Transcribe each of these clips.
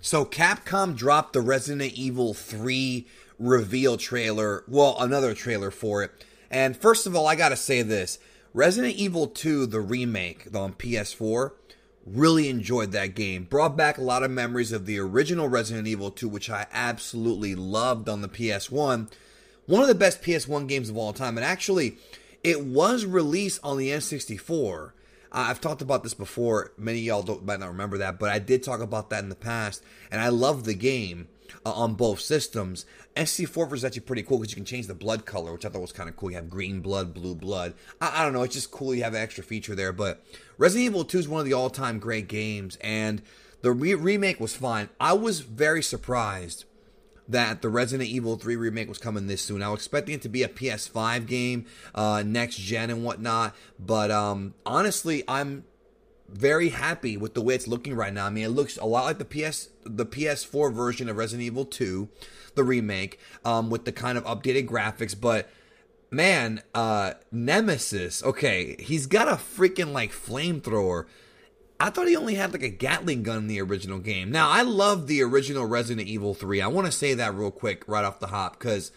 So Capcom dropped the Resident Evil 3 reveal trailer, well, another trailer for it. And first of all, I gotta say this. Resident Evil 2, the remake on PS4, really enjoyed that game. Brought back a lot of memories of the original Resident Evil 2, which I absolutely loved on the PS1. One of the best PS1 games of all time. And actually, it was released on the N64. I've talked about this before. Many of y'all might not remember that, but I did talk about that in the past. And I love the game on both systems. N64 was actually pretty cool because you can change the blood color, which I thought was kind of cool. You have green blood, blue blood. I don't know. It's just cool you have an extra feature there. But Resident Evil 2 is one of the all-time great games. And the remake was fine. I was very surprised that the Resident Evil 3 remake was coming this soon. I was expecting it to be a PS5 game, next gen and whatnot. But honestly, I'm very happy with the way it's looking right now. I mean, it looks a lot like the PS4 version of Resident Evil 2, the remake, with the kind of updated graphics. But man, Nemesis, okay, he's got a freaking like flamethrower. I thought he only had like a Gatling gun in the original game. Now, I love the original Resident Evil 3. I want to say that real quick right off the hop because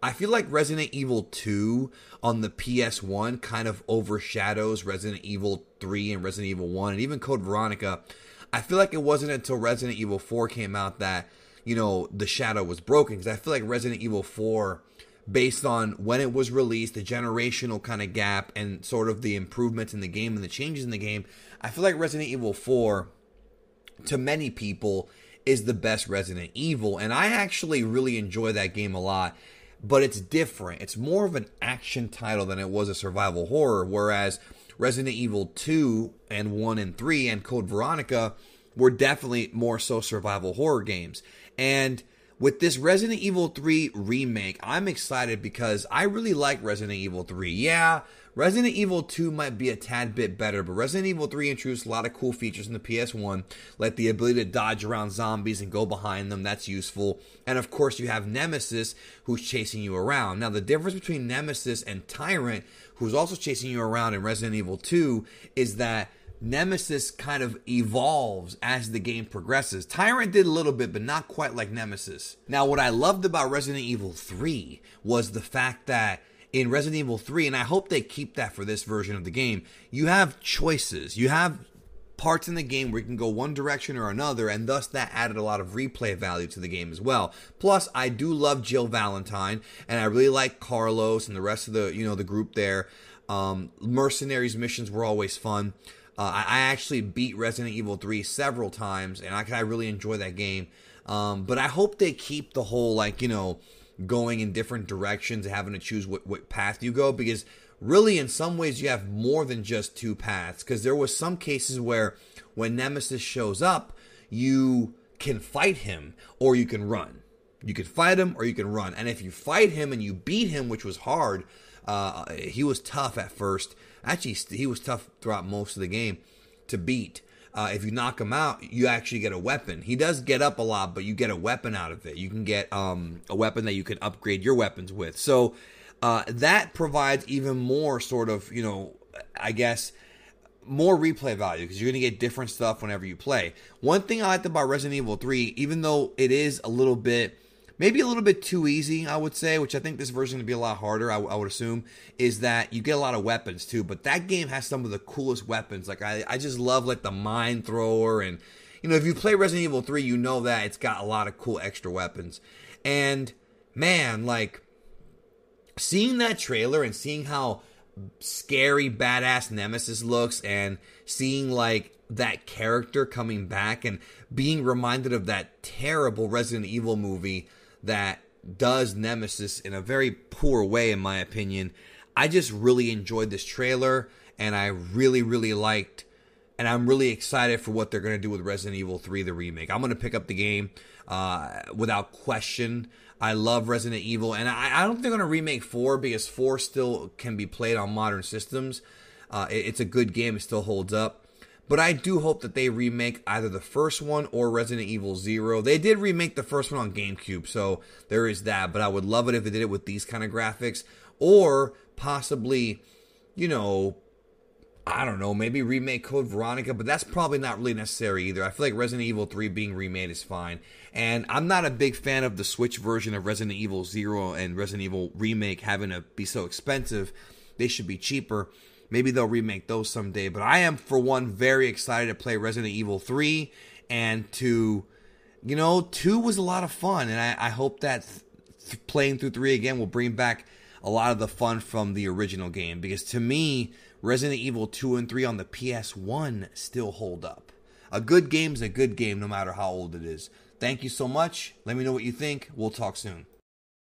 I feel like Resident Evil 2 on the PS1 kind of overshadows Resident Evil 3 and Resident Evil 1 and even Code Veronica. I feel like it wasn't until Resident Evil 4 came out that, you know, the shadow was broken because I feel like Resident Evil 4, based on when it was released, the generational kind of gap and sort of the improvements in the game and the changes in the game, I feel like Resident Evil 4, to many people, is the best Resident Evil. And I actually really enjoy that game a lot. But it's different. It's more of an action title than it was a survival horror. Whereas Resident Evil 2 and 1 and 3 and Code Veronica were definitely more so survival horror games. And with this Resident Evil 3 remake, I'm excited because I really like Resident Evil 3. Yeah, Resident Evil 2 might be a tad bit better, but Resident Evil 3 introduced a lot of cool features in the PS1, like the ability to dodge around zombies and go behind them. That's useful. And of course, you have Nemesis, who's chasing you around. Now, the difference between Nemesis and Tyrant, who's also chasing you around in Resident Evil 2, is that Nemesis kind of evolves as the game progresses. Tyrant did a little bit, but not quite like Nemesis. Now, what I loved about Resident Evil 3 was the fact that in Resident Evil 3, and I hope they keep that for this version of the game, you have choices. You have parts in the game where you can go one direction or another, and thus that added a lot of replay value to the game as well. Plus, I do love Jill Valentine, and I really like Carlos and the rest of the, the group there. Mercenaries missions were always fun. I actually beat Resident Evil 3 several times, and I really enjoy that game. But I hope they keep the whole, going in different directions and having to choose what path you go, because really in some ways you have more than just two paths, because there was some cases where when Nemesis shows up, you can fight him or you can run. You can fight him or you can run. And if you fight him and you beat him, which was hard, he was tough at first. Actually, he was tough throughout most of the game to beat. If you knock him out, you actually get a weapon. He does get up a lot, but you get a weapon out of it. You can get a weapon that you can upgrade your weapons with. So that provides even more sort of, I guess, more replay value, because you're going to get different stuff whenever you play. One thing I liked about Resident Evil 3, even though it is maybe a little bit too easy, I would say, which I think this version is going to be a lot harder, I would assume, is that you get a lot of weapons too. But that game has some of the coolest weapons. Like, I just love, the mine thrower. And, if you play Resident Evil 3, you know that it's got a lot of cool extra weapons. And, man, seeing that trailer and seeing how scary, badass Nemesis looks, and seeing, that character coming back and being reminded of that terrible Resident Evil movie that does Nemesis in a very poor way, in my opinion. I just really enjoyed this trailer, and I really, really liked, and I'm really excited for what they're going to do with Resident Evil 3, the remake. I'm going to pick up the game without question. I love Resident Evil, and I don't think they're going to remake 4, because 4 still can be played on modern systems. It's a good game. It still holds up. But I do hope that they remake either the first one or Resident Evil 0. They did remake the first one on GameCube, so there is that. But I would love it if they did it with these kind of graphics. Or possibly, I I don't know, maybe remake Code Veronica, but that's probably not really necessary either. I feel like Resident Evil 3 being remade is fine. And I'm not a big fan of the Switch version of Resident Evil 0 and Resident Evil Remake having to be so expensive. They should be cheaper. Maybe they'll remake those someday. But I am, for one, very excited to play Resident Evil 3 and to, 2 was a lot of fun. And I hope that playing through 3 again will bring back a lot of the fun from the original game. Because to me, Resident Evil 2 and 3 on the PS1 still hold up. A good game's a good game no matter how old it is. Thank you so much. Let me know what you think. We'll talk soon.